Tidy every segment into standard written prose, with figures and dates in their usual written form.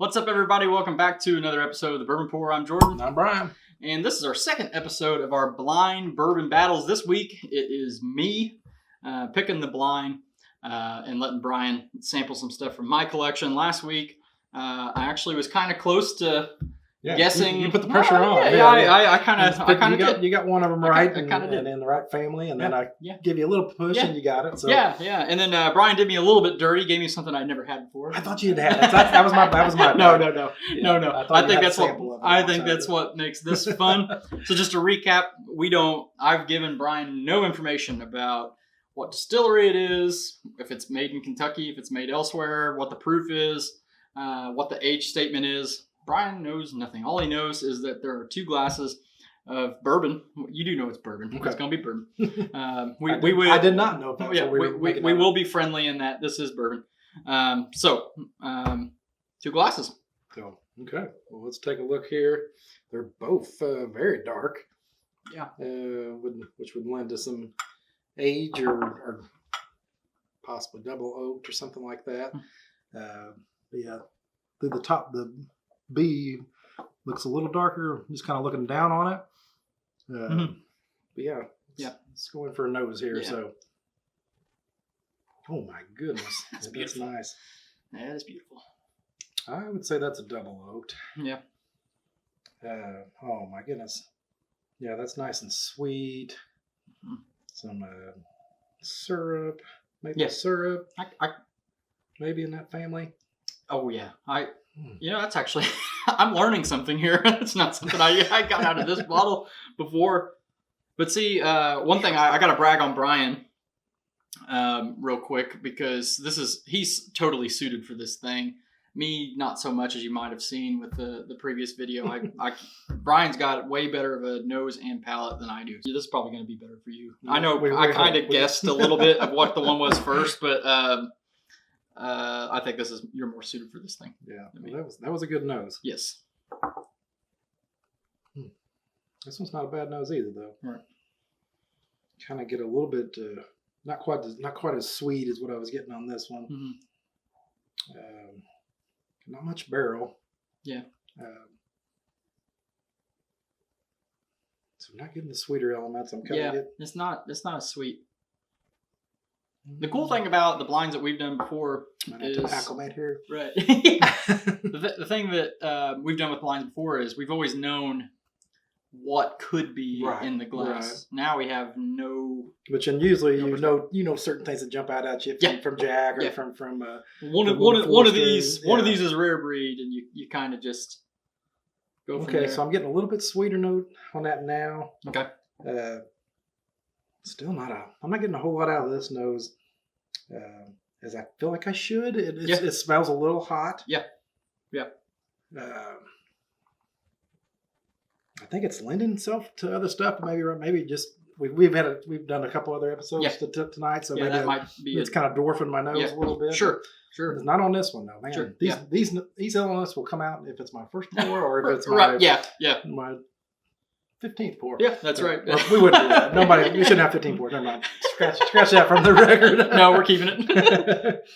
What's up, everybody? Welcome back to another episode of the Bourbon Pour. I'm Jordan. I'm Brian. And this is our second episode of our Blind Bourbon Battles. This week, it is me picking the blind and letting Brian sample some stuff from my collection. Last week, I actually was kind of close to guessing. You put the pressure on. I kind of did. You got one of them right, I kinda did. and in the right family, and then I give you a little push, and you got it. So. Yeah. And then Brian did me a little bit dirty, gave me something I'd never had before. I thought you'd had it. That was my. No. Yeah, I think that's what makes this fun. So just to recap, I've given Brian no information about what distillery it is, if it's made in Kentucky, if it's made elsewhere, what the proof is, what the age statement is. Brian knows nothing. All he knows is that there are two glasses of bourbon. You do know it's bourbon. Okay. It's going to be bourbon. I did not know that. Yeah, we will be friendly in that this is bourbon. Two glasses. So, okay. Well, let's take a look here. They're both very dark. Yeah. Which would lend to some age or possibly double oaked or something like that. Yeah. Through the top, the B looks a little darker, just kind of looking down on it. But let's go in for a nose here. Yeah. So, oh my goodness, that's nice. That is beautiful. I would say that's a double oaked. Yeah. Oh my goodness. Yeah, that's nice and sweet. Mm-hmm. Some syrup, maple syrup. Maybe in that family. Oh yeah, that's actually I'm learning something here. It's not something I got out of this bottle before. But see, one thing I got to brag on Brian real quick because he's totally suited for this thing. Me, not so much, as you might have seen with the previous video. Brian's got way better of a nose and palate than I do. So this is probably going to be better for you. I know I kind of guessed a little bit of what the one was first, but I think you're more suited for this thing. Yeah, that was a good nose. Yes. This one's not a bad nose either, though. Right. Kind of get a little bit not quite as sweet as what I was getting on this one. Mm-hmm. Not much barrel. Yeah. So I'm not getting the sweeter elements. I'm kind of getting. It's not as sweet. The cool thing about the blinds that we've done before is to acclimate here. Right. The thing that we've done with blinds before is we've always known what could be in the glass. Right. Now we have no. Which and usually you know certain things that jump out at you from Jack or from one of these is rare breed, and you kind of just go from there. So I'm getting a little bit sweeter note on that now. Okay. Still I'm not getting a whole lot out of this nose as I feel like I should. It smells a little hot. Yeah. I think it's lending itself to other stuff. Maybe just we've done a couple other episodes tonight, so maybe that might be it's kind of dwarfing my nose a little bit. Sure. It's not on this one though, man. Sure. These elements will come out if it's my first pour or if it's my my 15th pour. Yeah, that's right. We wouldn't do that. We shouldn't have 15 pours. Never mind. Scratch that from the record. No, we're keeping it.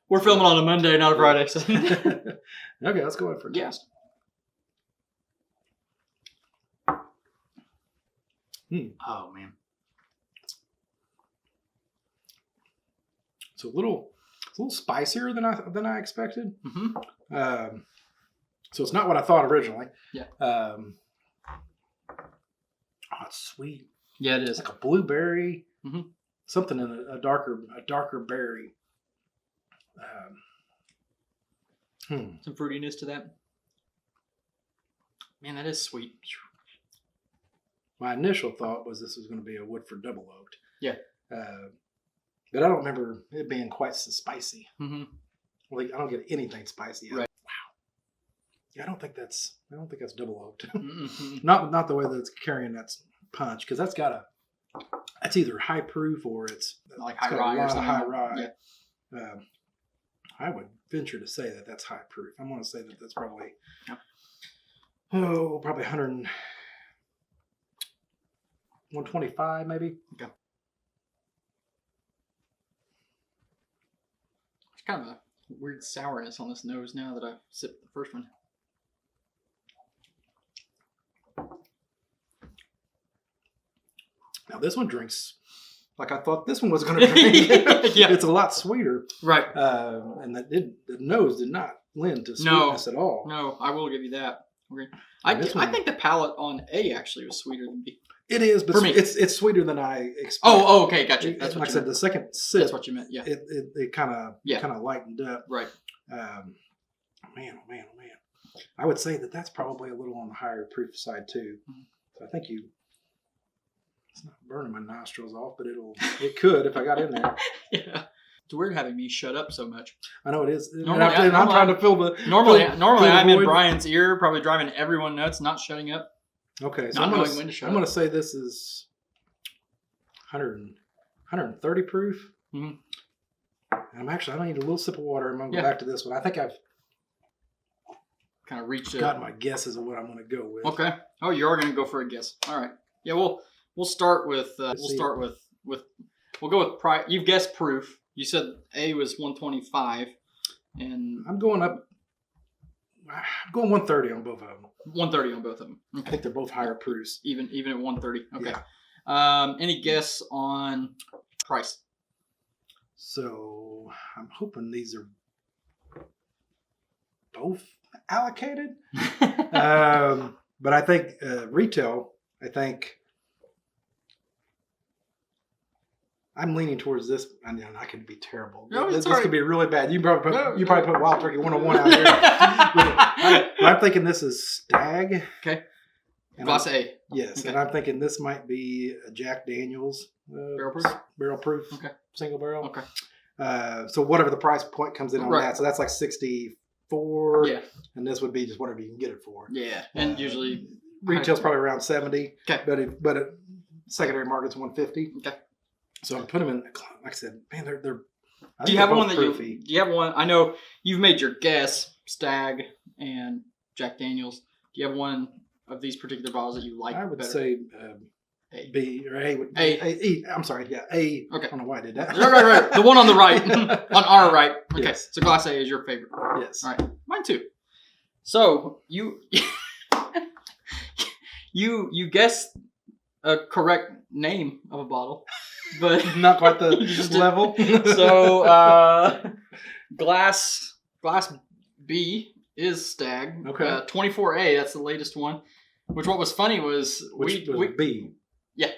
We're filming on a Monday, not a Friday. So. Okay, let's go in for a taste. Oh man, it's a little spicier than I expected. Mm-hmm. So it's not what I thought originally. Yeah. It's sweet. Yeah, it is like a blueberry. Mm-hmm. Something in a darker berry. Some fruitiness to that. Man, that is sweet. My initial thought was this was going to be a Woodford double oaked. Yeah. But I don't remember it being quite so spicy. Mm-hmm. Like I don't get anything spicy. Right. Wow. Yeah, I don't think that's double oaked. Mm-hmm. not the way that it's carrying that punch, because that's either high proof or it's like high rye or something. High rye. Yeah. I would venture to say that that's high proof. I'm going to say that that's probably probably 125 maybe. Okay. It's kind of weird sourness on this nose now that I sipped the first one. Now this one drinks like I thought this one was going to drink. Yeah. It's a lot sweeter. Right. And the nose did not lend to sweetness at all. No, I will give you that. Okay. I think the palate on A actually was sweeter than B. It is, but for me, it's sweeter than I expected. Oh, okay, gotcha. That's what like I said. The second sip, that's what you meant. Yeah, it kind of lightened up. Right. Man, oh man. I would say that's probably a little on the higher proof side too. Mm-hmm. So I think it's not burning my nostrils off, but it could if I got in there. Yeah. It's weird having me shut up so much. I know it is. Normally, I'm trying to fill the. Normally I'm in Brian's ear, probably driving everyone nuts, not shutting up. Okay, so I'm going to say this is 130 proof. Mm-hmm. And I don't need a little sip of water. I'm going to go back to this one. I think I've kind of reached got my guesses of what I'm going to go with. Okay. Oh, you are going to go for a guess. All right. Yeah, we'll start with we'll go with price. You've guessed proof. You said A was 125, and I'm going 130 on both of them. 130 on both of them. Okay. I think they're both higher proofs. Even at 130. Okay. Yeah. Any guess on price? So I'm hoping these are both allocated. But I think retail. I think I'm leaning towards this. I mean, I could be terrible. No, this could be really bad. You probably put Wild Turkey 101 out here. I'm thinking this is Stagg. Okay. Glass A. Yes, okay. And I'm thinking this might be a Jack Daniels barrel proof. Okay. Single barrel. Okay. So whatever the price point comes in on that, so that's like 64. Yeah. And this would be just whatever you can get it for. Yeah. And usually retail's probably around 70. Okay. But secondary market's 150. Okay. So I put them in. Like I said, man, they're. Do you have one do you have one? I know you've made your guess, Stagg and Jack Daniels. Do you have one of these particular bottles that you like? I would better? say A. B or A. A. I'm sorry. Yeah, A. Okay. I don't know why I did that. Right. The one on the right, on our right. Okay. Yes. So Glass A is your favorite. Yes. All right. Mine too. So you guessed a correct name of a bottle. But not quite the level. So glass B is Stagg. Okay. 24A, that's the latest one. Which what was funny was we B. Yeah.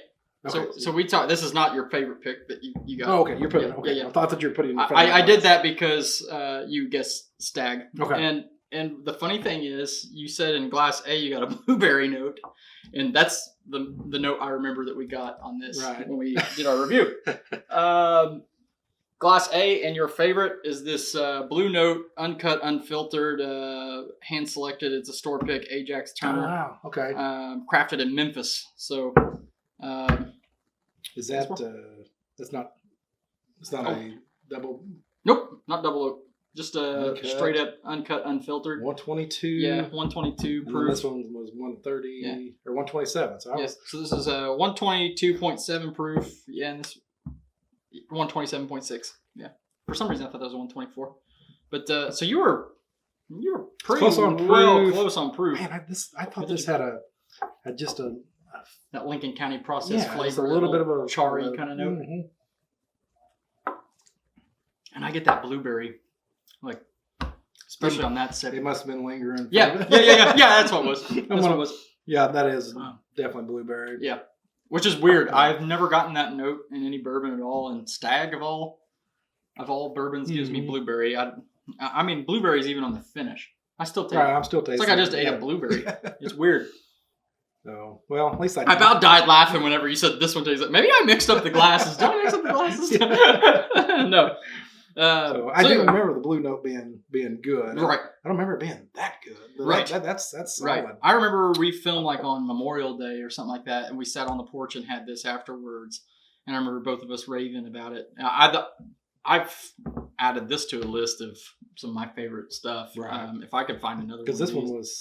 Okay. So we talked. This is not your favorite pick that you got. Oh, okay. You're putting. Okay. Yeah. I thought that you were putting. I did that because you guessed Stagg. Okay. And the funny thing is, you said in Glass A you got a blueberry note, and that's the note I remember that we got on this when we did our review. Glass A, and your favorite is this Blue Note, uncut, unfiltered, hand selected. It's a store pick, Ajax Turner. Oh, wow. Okay. Crafted in Memphis. So, is that that's not? It's not a double. Nope, not double oak. Just straight up uncut, unfiltered. 122. Yeah, 122 proof. And this one was 130 or 127. So so this is a 122.7 proof. Yeah, and this 127.6. Yeah. For some reason I thought that was 124. But so you were pretty close on proof. Man, I thought this had just a that Lincoln County process flavor, a little bit of a charry kind of note. Mm-hmm. And I get that blueberry. Like, especially on that sip. It must have been lingering. Yeah. That's what it was. That's what it was. Yeah, that is definitely blueberry. Yeah, which is weird. I've never gotten that note in any bourbon at all. And Stagg of all bourbons gives me blueberry. I mean, blueberry's even on the finish. I still taste. Right, I'm still tasting. It's like I just ate a blueberry. It's weird. So, well, at least I about died laughing whenever you said this one tastes like. Maybe I mixed up the glasses. Did I mix up the glasses? No. So I do remember the Blue Note being good. Right. I don't remember it being that good. But right. That's solid. Right. I remember we filmed like on Memorial Day or something like that, and we sat on the porch and had this afterwards. And I remember both of us raving about it. I've added this to a list of some of my favorite stuff. Right. If I could find another one. Because this one was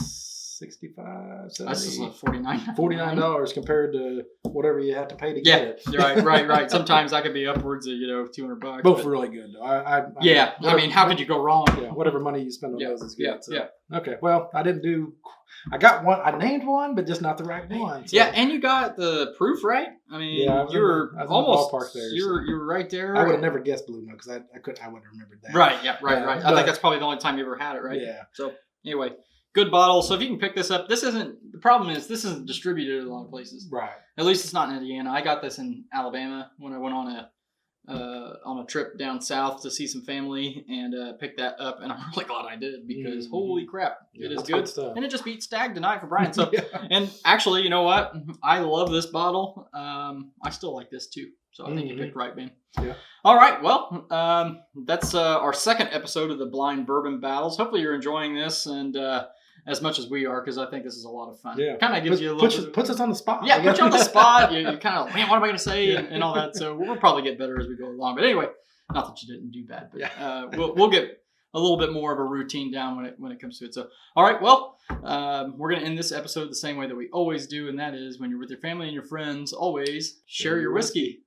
$65, That's just $70, $49. $49 compared to whatever you have to pay to get it. Right. Sometimes that could be upwards of $200. Both really good though. I mean, how could you go wrong? Yeah, whatever money you spend on those is good. Yeah. Okay, well, I didn't do. I got one. I named one, but just not the right one. So. Yeah, and you got the proof right. I mean, you were almost ballpark there. You were right there. I would have never guessed Blue Note because I wouldn't have remembered that. Right. I think that's probably the only time you ever had it, right? Yeah. So anyway, good bottle. So if you can pick this up, this isn't distributed at a lot of places. Right. At least it's not in Indiana. I got this in Alabama when I went on a trip down south to see some family and picked that up, and I'm really glad I did because holy crap, it is good stuff. And it just beat Stagg tonight for Brian. So and actually, you know what? I love this bottle. I still like this too. So I think you picked right, Ben. Yeah. All right. Well, that's our second episode of the Blind Bourbon Battles. Hopefully you're enjoying this and as much as we are, because I think this is a lot of fun. Yeah. Kind of gives you a little bit. Puts us on the spot. Yeah, puts you on the spot. You kind of, man, what am I going to say and all that. So we'll probably get better as we go along. But anyway, not that you didn't do bad, but we'll get a little bit more of a routine down when it comes to it. So, all right, well, we're going to end this episode the same way that we always do, and that is when you're with your family and your friends, always share your whiskey.